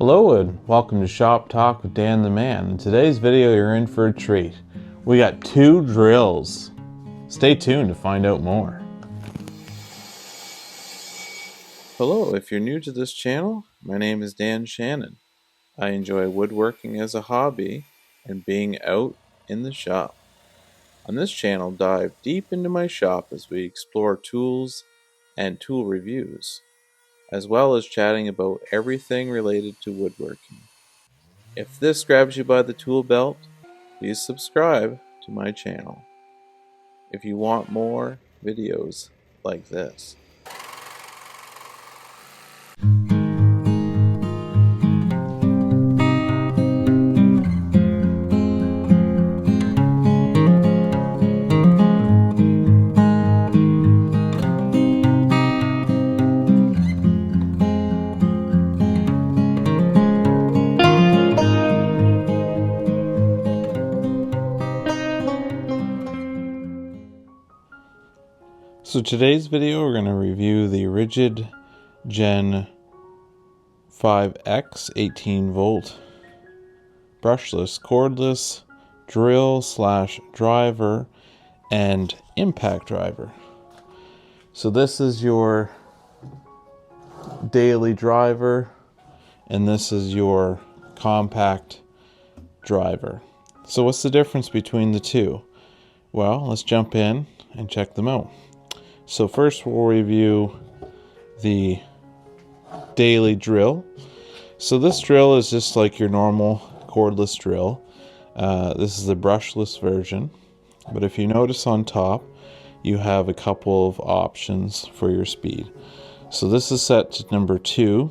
Hello and welcome to Shop Talk with Dan the Man. In today's video, you're in for a treat. We got 2 drills. Stay tuned to find out more. Hello, if you're new to this channel, my name is Dan Shannon. I enjoy woodworking as a hobby and being out in the shop. On this channel, dive deep into my shop as we explore tools and tool reviews, as well as chatting about everything related to woodworking. If this grabs you by the tool belt, please subscribe to my channel if you want more videos like this. So today's video, we're going to review the Rigid GEN5X 18-volt brushless cordless drill / driver and impact driver. So this is your daily driver and this is your compact driver. So what's the difference between the two? Well, let's jump in and check them out. So first we'll review the daily drill. So this drill is just like your normal cordless drill. This is the brushless version. But if you notice on top, you have a couple of options for your speed. So this is set to number 2.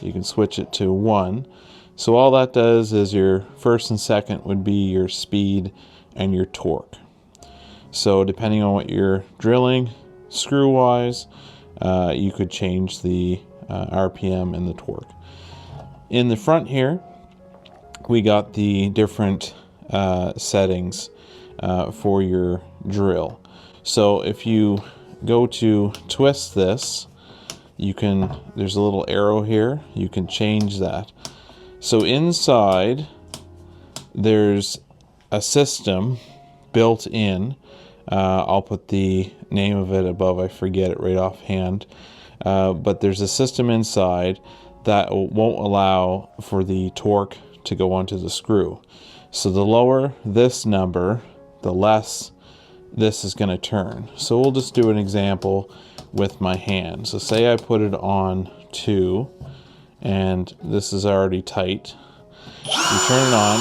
You can switch it to 1. So all that does is your first and second would be your speed and your torque. So depending on what you're drilling screw wise, you could change the RPM and the torque. In the front here, we got the different settings for your drill. So if you go to twist this, there's a little arrow here, you can change that. So inside, there's a system built in. I'll put the name of it above, I forget it right offhand. But there's a system inside that won't allow for the torque to go onto the screw. So the lower this number, the less this is going to turn. So we'll just do an example with my hand. So say I put it on 2 and this is already tight. You turn it on,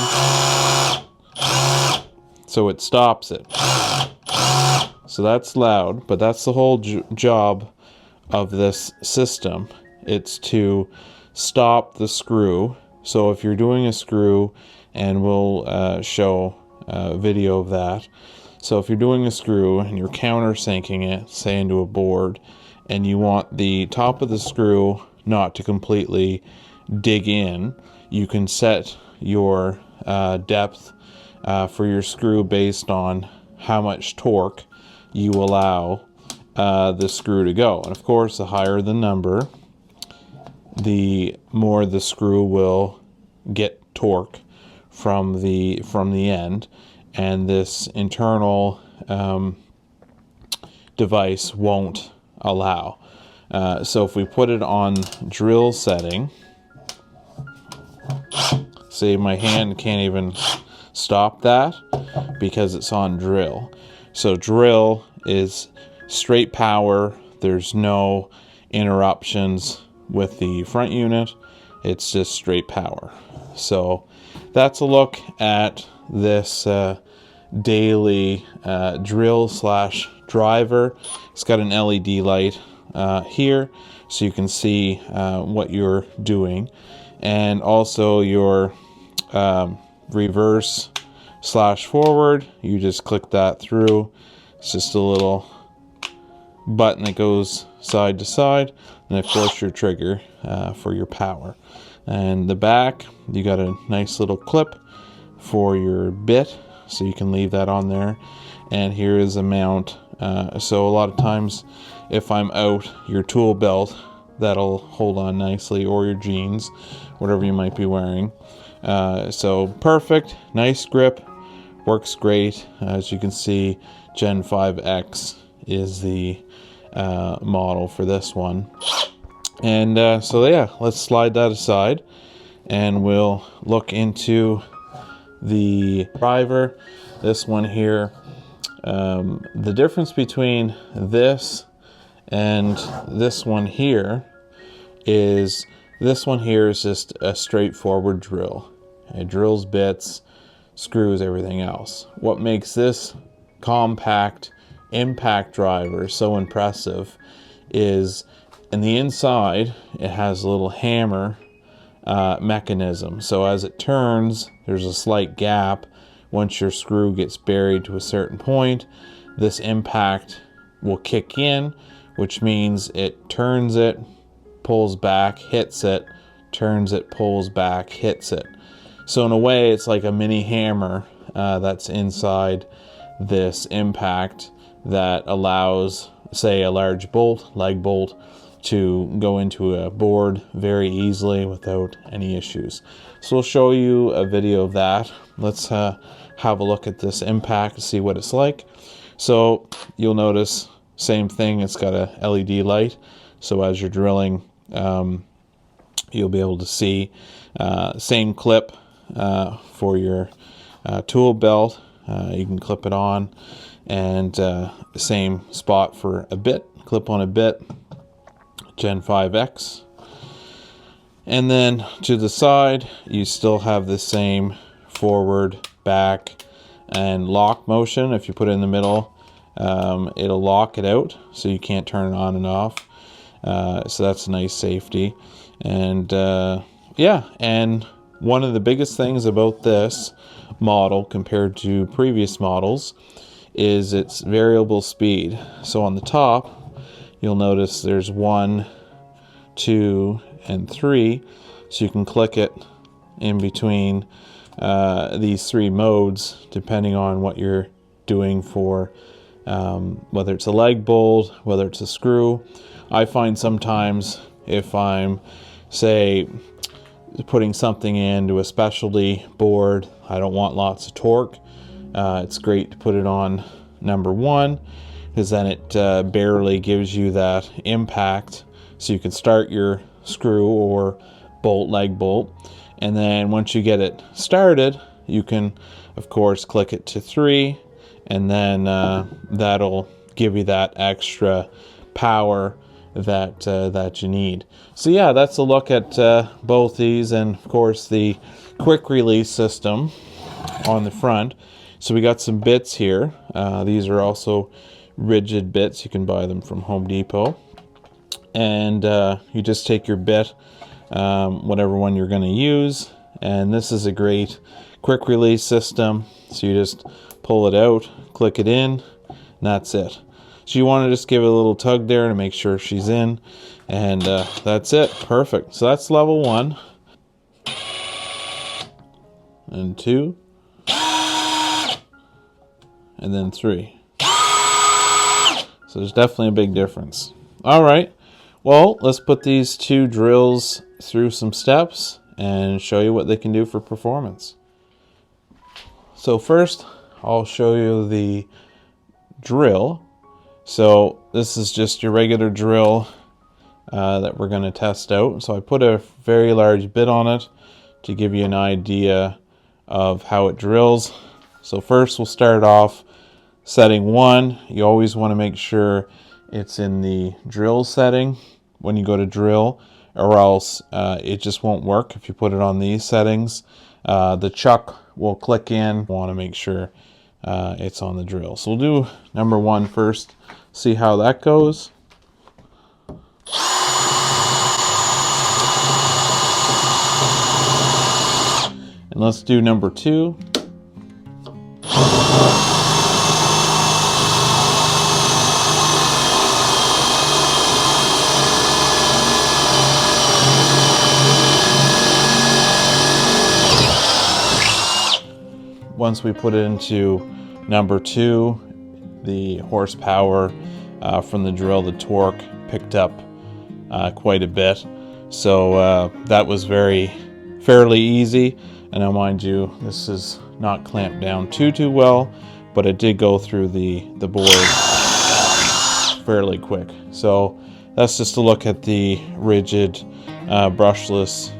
so it stops it. So that's loud, but that's the whole job of this system. It's to stop the screw. So if you're doing a screw, and we'll show a video of that. So if you're doing a screw and you're countersinking it, say into a board, and you want the top of the screw not to completely dig in, you can set your depth for your screw based on how much torque you allow the screw to go. And of course, the higher the number, the more the screw will get torque from the end, and this internal device won't allow. So if we put it on drill setting, see, my hand can't even stop that because it's on drill. So drill is straight power. There's no interruptions with the front unit. It's just straight power. So that's a look at this daily drill / driver. It's got an LED light here, so you can see what you're doing, and also your reverse / forward. You just click that through. It's just a little button that goes side to side, and of course your trigger for your power. And the back, you got a nice little clip for your bit, so you can leave that on there. And here is a mount. So a lot of times if I'm out, your tool belt that'll hold on nicely, or your jeans, whatever you might be wearing. So perfect, nice grip, works great. As you can see, GEN5X is the model for this one. And so yeah, let's slide that aside and we'll look into the driver. This one here, the difference between this and this one here is this one here is just a straightforward drill. It drills bits, screws, everything else. What makes this compact impact driver so impressive is in the inside it has a little hammer mechanism. So as it turns, there's a slight gap. Once your screw gets buried to a certain point, this impact will kick in, which means it turns it, pulls back, hits it, turns it, pulls back, hits it. So in a way, it's like a mini hammer that's inside this impact that allows, say, a large bolt, leg bolt, to go into a board very easily without any issues. So we'll show you a video of that. Let's have a look at this impact to see what it's like. So you'll notice, same thing, it's got a LED light. So as you're drilling, you'll be able to see same clip for your tool belt. You can clip it on, and same spot for a bit, clip on a bit, GEN5X. And then to the side, you still have the same forward, back, and lock motion. If you put it in the middle, it'll lock it out, so you can't turn it on and off. So that's a nice safety. And yeah, and one of the biggest things about this model compared to previous models is its variable speed. So on the top, you'll notice there's 1, 2, and 3. So you can click it in between these 3 modes, depending on what you're doing for whether it's a leg bolt, whether it's a screw. I find sometimes if I'm, say, putting something into a specialty board, I don't want lots of torque, it's great to put it on number 1, because then it barely gives you that impact, so you can start your screw or bolt, leg bolt, and then once you get it started, you can of course click it to 3, and then that'll give you that extra power that you need. So yeah, that's a look at both these, and of course the quick release system on the front. So we got some bits here. These are also rigid bits. You can buy them from Home Depot, and you just take your bit, whatever one you're going to use, and this is a great quick release system. So you just pull it out, click it in, and that's it. So you want to just give it a little tug there to make sure she's in, and that's it. Perfect. So that's level 1 and 2 and then 3. So there's definitely a big difference. All right, well, let's put these 2 drills through some steps and show you what they can do for performance. So first, I'll show you the drill. So this is just your regular drill that we're going to test out. So I put a very large bit on it to give you an idea of how it drills. So first we'll start off setting 1. You always want to make sure it's in the drill setting when you go to drill, or else it just won't work if you put it on these settings. The chuck will click in. Want to make sure it's on the drill. So we'll do number 1 first, see how that goes. And let's do number 2. Once we put it into number 2, the horsepower from the drill, the torque picked up quite a bit. So that was fairly easy. And now mind you, this is not clamped down too well, but it did go through the board fairly quick. So that's just a look at the rigid brushless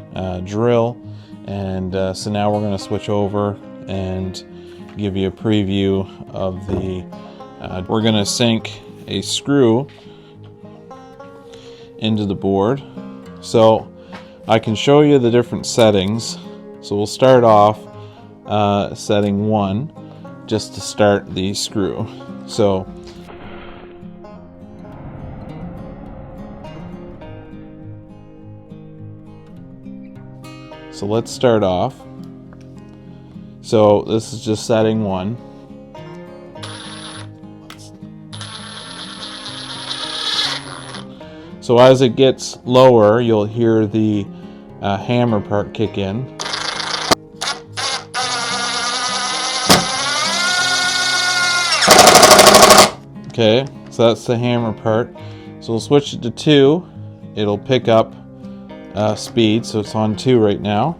drill. And so now we're going to switch over and give you a preview of the we're going to sink a screw into the board. So I can show you the different settings. So we'll start off setting 1 just to start the screw. So let's start off. So this is just setting 1. So as it gets lower, you'll hear the hammer part kick in. Okay, so that's the hammer part. So we'll switch it to 2. It'll pick up speed, so it's on 2 right now.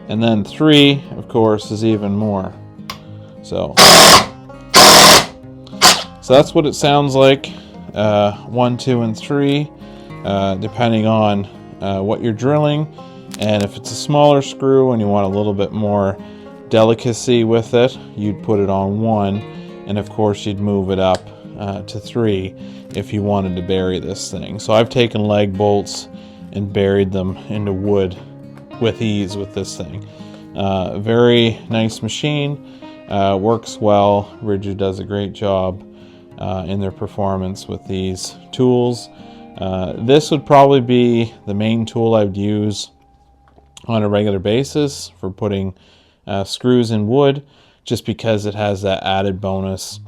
And then 3, of course, is even more. So that's what it sounds like. 1, 2, and 3, depending on what you're drilling. And if it's a smaller screw and you want a little bit more delicacy with it, you'd put it on 1, and of course you'd move it up to 3 if you wanted to bury this thing. So I've taken leg bolts and buried them into wood with ease with this thing. Very nice machine, works well. Rigid does a great job in their performance with these tools. This would probably be the main tool I'd use on a regular basis for putting screws in wood, just because it has that added bonus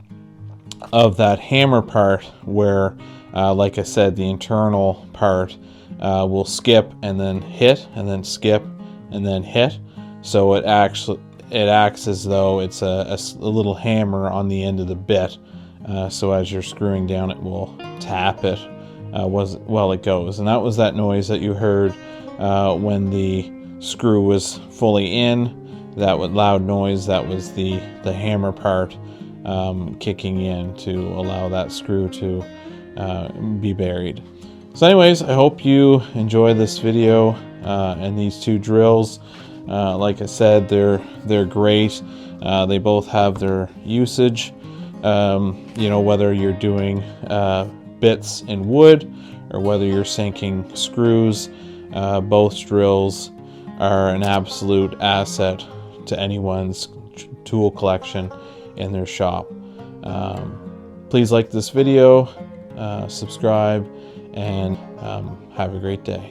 of that hammer part where, like I said, the internal part will skip and then hit, and then skip and then hit. So it acts as though it's a little hammer on the end of the bit. So as you're screwing down, it will tap it while it goes. And that was that noise that you heard when the screw was fully in. That loud noise, that was the hammer part kicking in to allow that screw to be buried. So anyways, I hope you enjoy this video and these 2 drills. Like I said, they're great. They both have their usage. You know, whether you're doing bits in wood or whether you're sinking screws, both drills are an absolute asset to anyone's tool collection in their shop. Please like this video, subscribe, and have a great day.